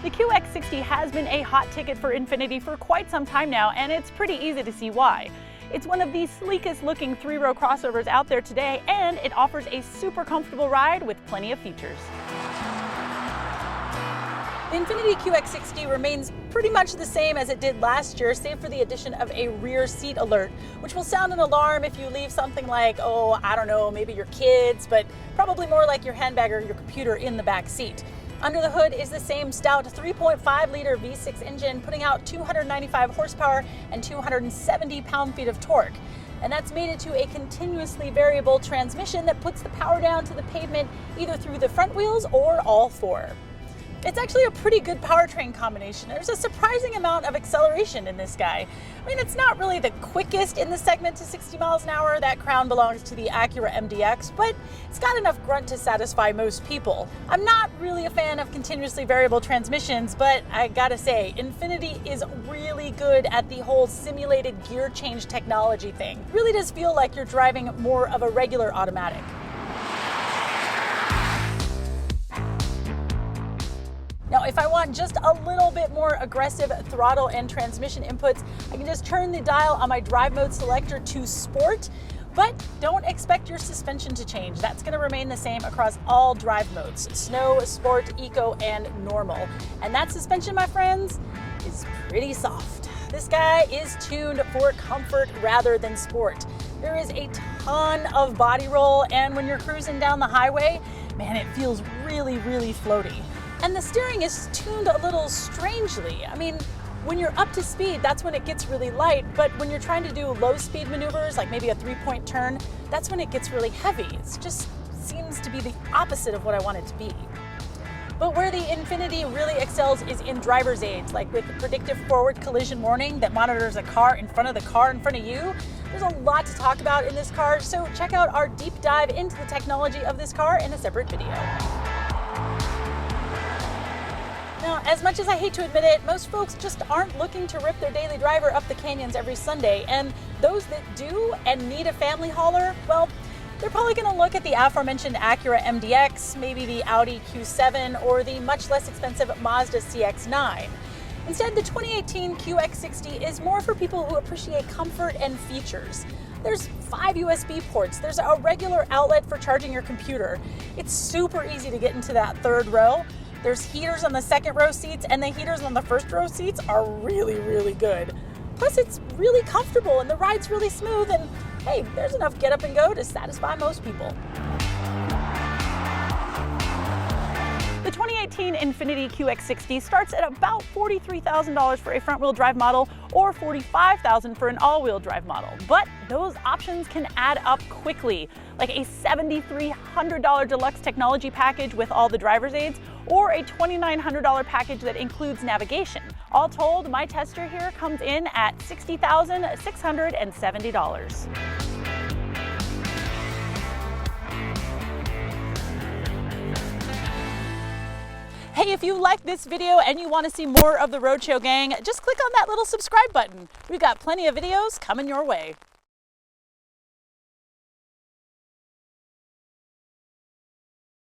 The QX60 has been a hot ticket for Infiniti for quite some time now, and it's pretty easy to see why. It's one of the sleekest looking three-row crossovers out there today, and it offers a super comfortable ride with plenty of features. The Infiniti QX60 remains pretty much the same as it did last year, save for the addition of a rear seat alert, which will sound an alarm if you leave something like, oh, I don't know, maybe your kids, but probably more like your handbag or your computer in the back seat. Under the hood is the same stout 3.5-liter V6 engine, putting out 295 horsepower and 270 pound-feet of torque. And that's made it to a continuously variable transmission that puts the power down to the pavement either through the front wheels or all four. It's actually a pretty good powertrain combination. There's a surprising amount of acceleration in this guy. I mean, it's not really the quickest in the segment to 60 miles an hour. That crown belongs to the Acura MDX, but it's got enough grunt to satisfy most people. I'm not really a fan of continuously variable transmissions, but I gotta say, Infiniti is really good at the whole simulated gear change technology thing. It really does feel like you're driving more of a regular automatic. Now, if I want just a little bit more aggressive throttle and transmission inputs, I can just turn the dial on my drive mode selector to Sport, but don't expect your suspension to change. That's going to remain the same across all drive modes: Snow, Sport, Eco, and Normal. And that suspension, my friends, is pretty soft. This guy is tuned for comfort rather than sport. There is a ton of body roll, and when you're cruising down the highway, man, it feels really, really floaty. And the steering is tuned a little strangely. I mean, when you're up to speed, that's when it gets really light, but when you're trying to do low speed maneuvers, like maybe a 3-point turn, that's when it gets really heavy. It just seems to be the opposite of what I want it to be. But where the Infiniti really excels is in driver's aids, like with predictive forward collision warning that monitors a car in front of the car in front of you. There's a lot to talk about in this car, so check out our deep dive into the technology of this car in a separate video. Now, as much as I hate to admit it, most folks just aren't looking to rip their daily driver up the canyons every Sunday, and those that do and need a family hauler, well, they're probably going to look at the aforementioned Acura MDX, maybe the Audi Q7, or the much less expensive Mazda CX-9. Instead, the 2018 QX60 is more for people who appreciate comfort and features. There's 5 USB ports, there's a regular outlet for charging your computer. It's super easy to get into that third row. There's heaters on the second row seats, and the heaters on the first row seats are really, really good. Plus, it's really comfortable and the ride's really smooth, and hey, there's enough get up and go to satisfy most people. The 2018 Infiniti QX60 starts at about $43,000 for a front-wheel drive model or $45,000 for an all-wheel drive model. But those options can add up quickly, like a $7,300 deluxe technology package with all the driver's aids, or a $2,900 package that includes navigation. All told, my tester here comes in at $60,670. Hey, if you liked this video and you want to see more of the Roadshow Gang, just click on that little subscribe button. We've got plenty of videos coming your way.